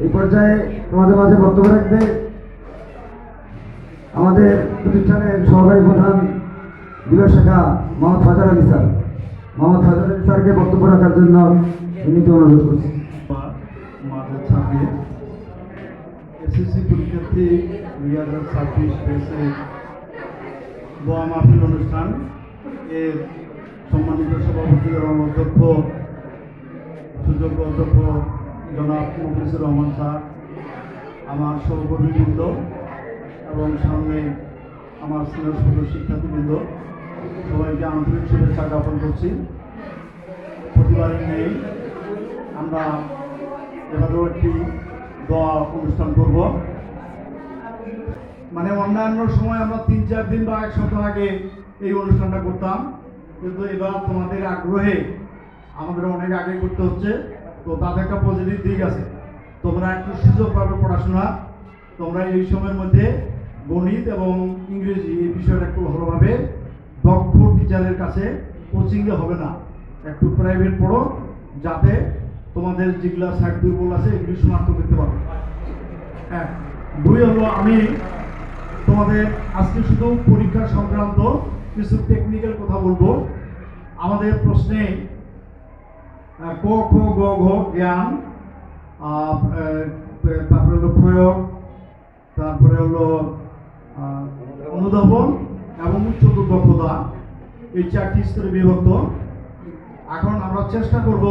এই পর্যায়ে তোমাদের মাঝে বক্তব্য রাখবে আমাদের প্রতিষ্ঠানের সহকারী প্রধান বিভাগ শাখা মোহাম্মদ ফাজার আলী স্যার। মোহাম্মদ ফাজার আলী স্যারকে বক্তব্য রাখার জন্য বিনীত অনুরোধ করছি। মাঝে ছাপিয়ে এসএসসি পরীক্ষার্থী 2026 পেয়েছে দোয়া মাহফিল অনুষ্ঠান এর সম্মানিত সভাপতি এবং অধ্যক্ষ সুযোগ্য অধ্যক্ষ জনাব মুখলিসুর রহমান স্যার, আমার সহকর্মীবৃন্দ এবং সামনে আমার সিনিয়র স্কুলের শিক্ষার্থীবৃন্দ, সবাইকে আন্তরিক শুভেচ্ছা জ্ঞাপন করছি। প্রতিবারের নেই আমরা এবারেও একটি দোয়া অনুষ্ঠান করব। মানে অন্যান্য সময় আমরা 3-4 দিন বা 1 সপ্তাহ আগে এই অনুষ্ঠানটা করতাম, কিন্তু এবার তোমাদের আগ্রহে আমাদের অনেক আগে করতে হচ্ছে। তো তাতে একটা পজিটিভ দিক আছে, তোমরা একটু সুযোগ পাবে পড়াশোনা। তোমরা এই সময়ের মধ্যে গণিত এবং ইংরেজি এই বিষয়টা একটু ভালোভাবে দক্ষ টিচারের কাছে কোচিংয়ে হবে না, একটু প্রাইভেট পড়ো, যাতে তোমাদের যেগুলো সাইড দুর্বল আছে এগুলি শনাক্ত করতে পারো। 2 হলো আমি তোমাদের আজকে শুধু পরীক্ষা সংক্রান্ত কিছু টেকনিক্যাল কথা বলবো। আমাদের প্রশ্নে ক খ গ ঘ জ্ঞান, তারপরে হলো প্রয়োগ, তারপরে হলো অনুধাবন এবং উচ্চতর দক্ষতা, এই 4টি স্তরে বিভক্ত। এখন আমরা চেষ্টা করব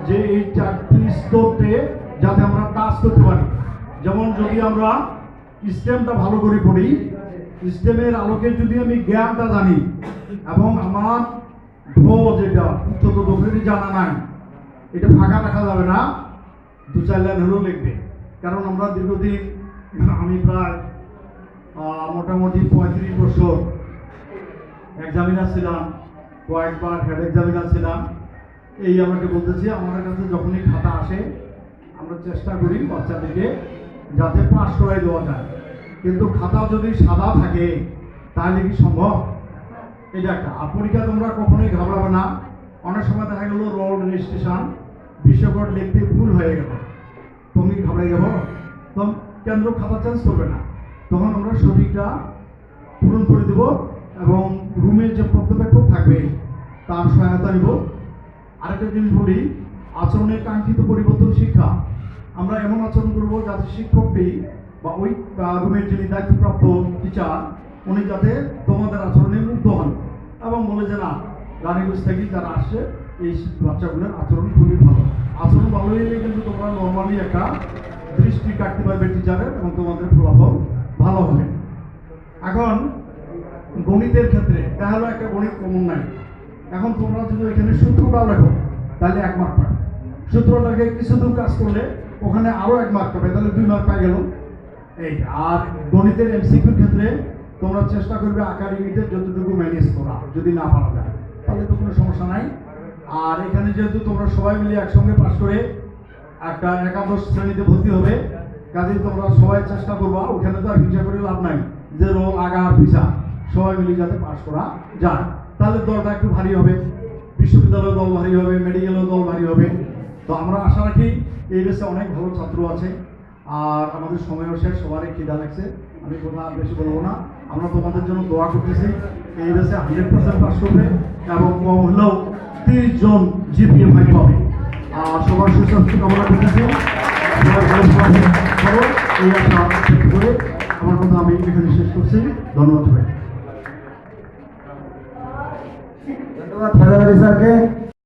যে এই 4টি স্তরতে যাতে আমরা টাচ করতে পারি। যেমন যদি আমরা স্টেমটা ভালো করে পড়ি, স্টেমের আলোকে যদি আমি জ্ঞানটা জানি এবং আমার যেটা উচ্চতর দক্ষতা জানা নাই, এটা ফাঁকা রাখা যাবে না, 2-4 লাইন হলেও লিখবে। কারণ আমরা দীর্ঘদিন, আমি প্রায় মোটামুটি 35 বছর এক্সামিনার ছিলাম, কয়েকবার হেড এক্সামিনার ছিলাম। এই আমাকে বলতেছি, আমার কাছে যখনই খাতা আসে আমরা চেষ্টা করি বাচ্চাদেরকে যাতে পাস করাই দেওয়া যায়, কিন্তু খাতা যদি সাদা থাকে তাহলে কি সম্ভব? এটা একটা। আর পরীক্ষা তোমরা কখনোই ঘাবড়াবে না। অনেক সময় দেখা গেল রোড রেজিস্ট্রেশন বিশ্বকোড লিখতে ভুল হয়ে গেল, তুমি ঘাবড়ে যাবো, তখন কেন্দ্র খাতা চেঞ্জ করবে না, তখন আমরা সঠিকটা পূরণ করে দেব এবং রুমের যে পর্যবেক্ষক থাকবে তার সহায়তা নিব। আরেকটা জিনিস বলি, আচরণের কাঙ্ক্ষিত পরিবর্তন শিক্ষা। আমরা এমন আচরণ করব যাতে শিক্ষকটি বা ওই রুমের যিনি দায়িত্বপ্রাপ্ত টিচার উনি যাতে তোমাদের আচরণে মুগ্ধ হন এবং বলে যে না, রানীগঞ্জ থেকে যারা আসছে এই বাচ্চাগুলোর আচরণ খুবই ভালো। আচরণ ভালো হলে কিন্তু তোমরা নর্মালি একটা দৃষ্টি কাটতে পারবে টিচারের এবং তোমাদের ফলাফল ভালো হবে। এখন গণিতের ক্ষেত্রে দেখা হলো একটা গণিত কমন নাই। এখন তোমরা যদি এখানে সূত্রটা লেখো তাহলে 1 মার্ক পাবে, সূত্রটাকে কিছু দূর কাজ করলে ওখানে আরো 1 মার্ক পাবে, তাহলে 2 মার্ক পাই গেল। এই আর গণিতের এমসিকিউর ক্ষেত্রে তোমরা চেষ্টা করবে আকার ইউনিটের যতটুকু ম্যানেজ করা, যদি না পারা যায় তাহলে তো কোনো সমস্যা নাই। আর এখানে যেহেতু তোমরা সবাই মিলে একসঙ্গে পাস করে একটা একাদশ শ্রেণীতে ভর্তি হবে, কাজেই তোমরা সবাই চেষ্টা করবা, ওখানে তো আর হিসাব করে লাভ নাই যে রোল আগা আর পিছা, সবাই মিলে যাতে পাস করা যায়। তাহলে দলটা একটু ভারী হবে, বিশ্ববিদ্যালয় দল ভারী হবে, মেডিকেলের দল ভারী হবে। তো আমরা আশা রাখি এই দেশে অনেক ভালো ছাত্র আছে। আর আমাদের সময়ও শেষ, সবারই খিদা লাগছে, আমি কথা বেশি বলবো না। আমরা তোমাদের জন্য দোয়া করতেছি, এই দেশে 100% পাস করবে এবং কম হলেও 30 জন জিপিএ 5 পাবে। আর সবার সুস্বাস্থ্য কামনা করতেছি, সবার ভালো করো এই আশা ব্যক্ত করে আমার কথা আমি এখানে শেষ করছি। ধন্যবাদ সবাই। ধন্যবাদ ফাজার আলী স্যারকে।